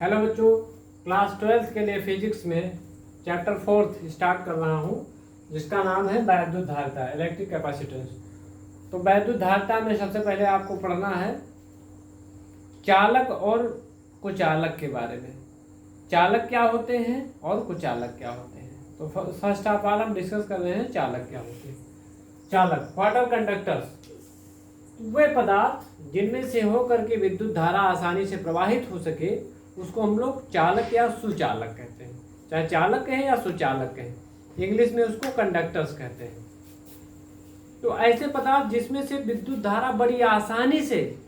Hello बच्चों, class 12th के लिए फिजिक्स में चैप्टर 4 स्टार्ट कर रहा हूँ, जिसका नाम है वैद्युत धारिता, इलेक्ट्रिक कैपेसिटेंस। तो वैद्युत धारिता में सबसे पहले आपको पढ़ना है चालक और कुचालक के बारे में। चालक क्या होते हैं और कुचालक क्या होते हैं। तो फर्स्ट ऑफ ऑल हम डिस्कस कर रहे हैं चालक क्या होते हैं। चालक वाटर कंडक्टर्स, वे पदार्थ जिनमें से होकर के विद्युत धारा आसानी से प्रवाहित हो सके उसको हम लोग चालक या सुचालक कहते हैं। चाहे चालक कहें या सुचालक कहें, इंग्लिश में उसको कंडक्टर्स कहते हैं। तो ऐसे पदार्थ जिसमें से विद्युत धारा बड़ी आसानी से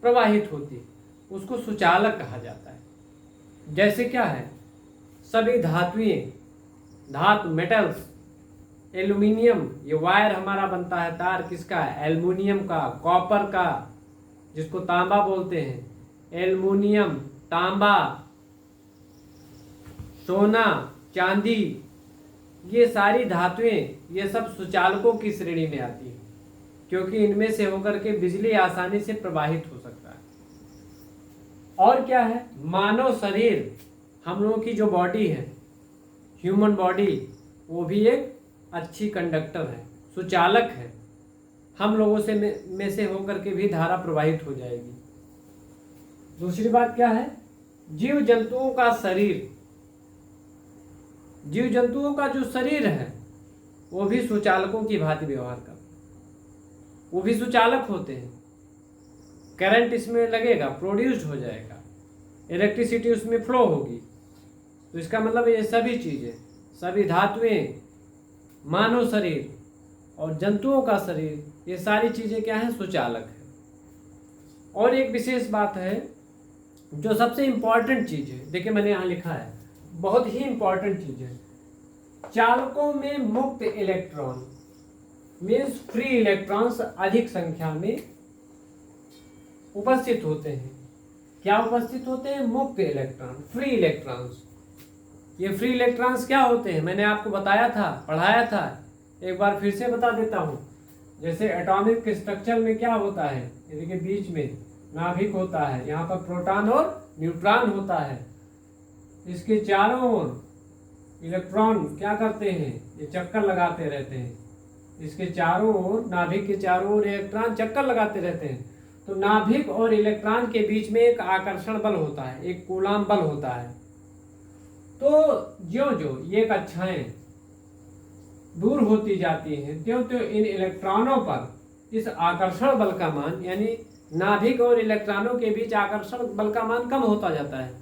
प्रवाहित होती उसको सुचालक कहा जाता है। जैसे क्या है, सभी धातु मेटल्स, एल्यूमिनियम, ये वायर हमारा बनता है तार किसका है, एल्युमिनियम का, कॉपर का जिसको तांबा बोलते हैं, एल्युमिनियम, तांबा, सोना, चांदी, ये सारी धातुएं ये सब सुचालकों की श्रेणी में आती है, क्योंकि इनमें से होकर के बिजली आसानी से प्रवाहित हो सकता है। और क्या है, मानव शरीर, हम लोगों की जो बॉडी है, ह्यूमन बॉडी, वो भी एक अच्छी कंडक्टर है, सुचालक है। हम लोगों से में से होकर के भी धारा प्रवाहित हो जाएगी। दूसरी बात क्या है, जीव जंतुओं का शरीर, जीव जंतुओं का जो शरीर है वो भी सुचालकों की भांति व्यवहार करता है, वो भी सुचालक होते हैं। करंट इसमें लगेगा, प्रोड्यूस्ड हो जाएगा, इलेक्ट्रिसिटी उसमें फ्लो होगी। तो इसका मतलब ये सभी चीजें, सभी धातुएं, मानव शरीर और जंतुओं का शरीर, ये सारी चीजें क्या है, सुचालक है। और एक विशेष बात है जो सबसे इंपॉर्टेंट चीज है, देखिए मैंने यहाँ लिखा है, बहुत ही इंपॉर्टेंट चीज है। चालकों में मुक्त इलेक्ट्रॉन मीन्स फ्री इलेक्ट्रॉन्स अधिक संख्या में उपस्थित होते हैं। क्या उपस्थित होते हैं, मुक्त इलेक्ट्रॉन, फ्री इलेक्ट्रॉन्स। ये फ्री इलेक्ट्रॉन्स क्या होते हैं, मैंने आपको बताया था, पढ़ाया था, एक बार फिर से बता देता हूँ। जैसे एटॉमिक स्ट्रक्चर में क्या होता है, यानी कि बीच में नाभिक होता है, यहाँ पर प्रोटॉन और न्यूट्रॉन होता है, इसके चारों ओर इलेक्ट्रॉन क्या करते हैं, ये चक्कर लगाते रहते हैं, इसके चारों ओर, नाभिक के चारों ओर इलेक्ट्रॉन चक्कर लगाते रहते हैं। तो नाभिक और इलेक्ट्रॉन के बीच में एक आकर्षण बल होता है, एक कूलाम बल होता है। तो ज्यों ज्यों ये कक्षाएं दूर होती जाती हैं, त्यों त्यों इन इलेक्ट्रॉनों पर इस आकर्षण बल का मान, यानी नाभिक और इलेक्ट्रॉनों के बीच आकर्षण बल का मान कम होता जाता है।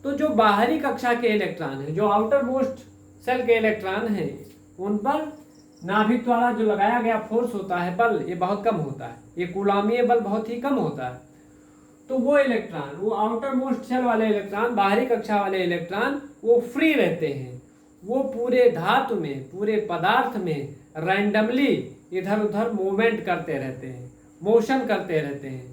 तो जो बाहरी कक्षा के इलेक्ट्रॉन हैं, जो आउटर मोस्ट सेल के इलेक्ट्रॉन हैं, उन पर नाभिक द्वारा जो लगाया गया फोर्स होता है, बल, ये बहुत कम होता है, ये कूलामीय बल बहुत ही कम होता है। तो वो इलेक्ट्रॉन, वो आउटर मोस्ट सेल वाले इलेक्ट्रॉन, बाहरी कक्षा वाले इलेक्ट्रॉन, वो फ्री रहते हैं। वो पूरे धातु में, पूरे पदार्थ में रैंडमली इधर उधर मूवमेंट करते रहते हैं, मोशन करते रहते हैं।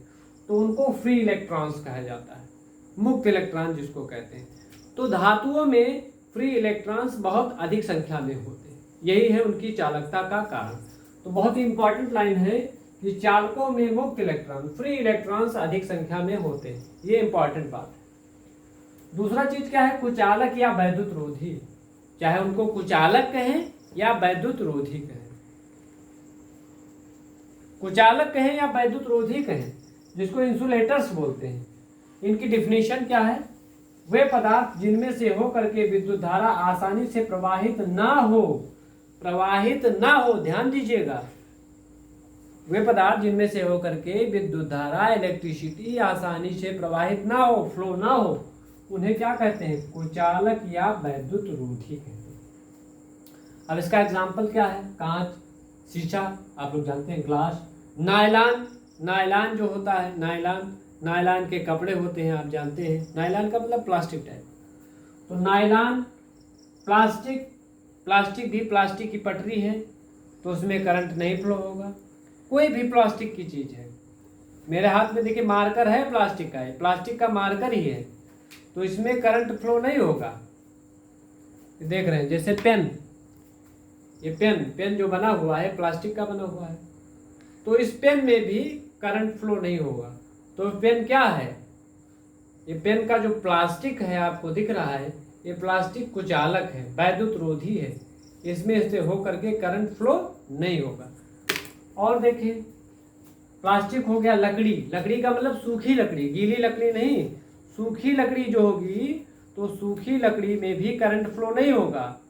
तो उनको फ्री इलेक्ट्रॉन्स कहा जाता है, मुक्त इलेक्ट्रॉन जिसको कहते हैं। तो धातुओं में फ्री इलेक्ट्रॉन्स बहुत अधिक संख्या में होते हैं, यही है उनकी चालकता का कारण। तो बहुत ही इंपॉर्टेंट लाइन है कि चालकों में मुक्त इलेक्ट्रॉन, फ्री इलेक्ट्रॉन्स अधिक संख्या में होते हैं, ये इंपॉर्टेंट बात है। दूसरा चीज क्या है, कुचालक या वैद्युत रोधी, चाहे उनको कुचालक कहें या वैद्युत रोधी कहें, कुचालक कहें या वैद्युत रोधी कहें, जिसको इंसुलेटर्स बोलते हैं। इनकी डिफिनेशन क्या है, वे पदार्थ जिनमें से होकर के विद्युत धारा आसानी से प्रवाहित ना हो, ध्यान दीजिएगा, वे पदार्थ जिनमें से होकर के विद्युत धारा, इलेक्ट्रिसिटी आसानी से प्रवाहित ना हो, फ्लो ना हो, उन्हें क्या कहते हैं, कुचालक या वैद्युत रोधी कहते हैं। अब इसका एग्जाम्पल क्या है, कांच, शीशा, आप लोग जानते हैं, ग्लास, नायलॉन, नायलॉन जो होता है, नायलॉन के कपड़े होते हैं, आप जानते हैं, नायलॉन का मतलब प्लास्टिक टाइप। तो नायलॉन, प्लास्टिक भी, प्लास्टिक की पटरी है तो उसमें करंट नहीं फ्लो होगा। कोई भी प्लास्टिक की चीज है, मेरे हाथ में देखिए मार्कर है, प्लास्टिक का है, प्लास्टिक का मार्कर ही है, तो इसमें करंट फ्लो नहीं होगा। देख रहे हैं, जैसे पेन, ये पेन जो बना हुआ है प्लास्टिक का बना हुआ है, तो इस पेन में भी करंट फ्लो नहीं होगा। तो पेन क्या है, ये पेन का जो प्लास्टिक है आपको दिख रहा है, ये प्लास्टिक कुचालक है, वैद्युत रोधी है, इसमें से होकर के करंट फ्लो नहीं होगा। और देखिए प्लास्टिक हो गया लकड़ी, लकड़ी का मतलब सूखी लकड़ी, गीली लकड़ी नहीं, सूखी लकड़ी जो होगी तो सूखी लकड़ी में भी करंट फ्लो नहीं होगा।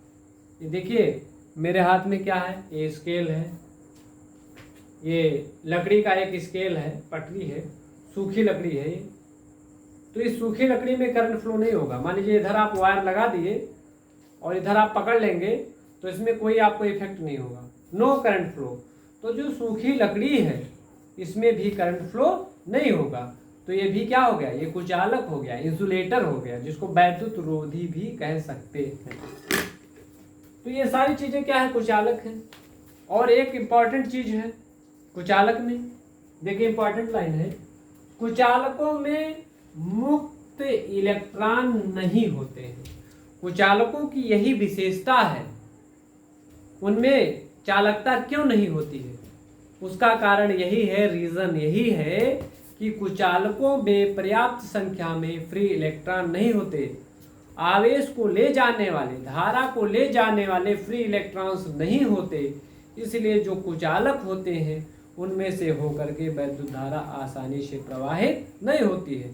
ये देखिए मेरे हाथ में क्या है, ये स्केल है, ये लकड़ी का एक स्केल है, पटरी है, सूखी लकड़ी है। तो इस सूखी लकड़ी में करंट फ्लो नहीं होगा। मान लीजिए इधर आप वायर लगा दिए और इधर आप पकड़ लेंगे तो इसमें कोई आपको इफेक्ट नहीं होगा, नो करंट फ्लो। तो जो सूखी लकड़ी है इसमें भी करंट फ्लो नहीं होगा। तो ये भी क्या हो गया, ये कुचालक हो गया, इंसुलेटर हो गया, जिसको वैद्युत रोधी भी कह सकते हैं। तो ये सारी चीजें क्या है, कुचालक है। और एक इंपॉर्टेंट चीज है कुचालक में, देखिए इंपॉर्टेंट लाइन है, कुचालकों में मुक्त इलेक्ट्रॉन नहीं होते हैं। कुचालकों की यही विशेषता है, उनमें चालकता क्यों नहीं होती है, उसका कारण यही है, रीजन यही है कि कुचालकों में पर्याप्त संख्या में फ्री इलेक्ट्रॉन नहीं होते। आवेश को ले जाने वाले, धारा को ले जाने वाले फ्री इलेक्ट्रॉन्स नहीं होते, इसलिए जो कुचालक होते हैं उनमें से होकर के वैद्युत धारा आसानी से प्रवाहित नहीं होती है।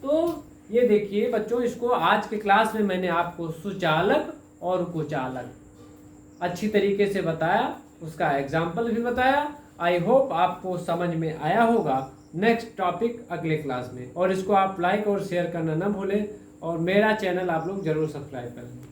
तो ये देखिए बच्चों, इसको आज के क्लास में मैंने आपको सुचालक और कुचालक अच्छी तरीके से बताया, उसका एग्जाम्पल भी बताया। आई होप आपको समझ में आया होगा। नेक्स्ट टॉपिक अगले क्लास में, और इसको आप लाइक और शेयर करना न भूलें, और मेरा चैनल आप लोग जरूर सब्सक्राइब करें।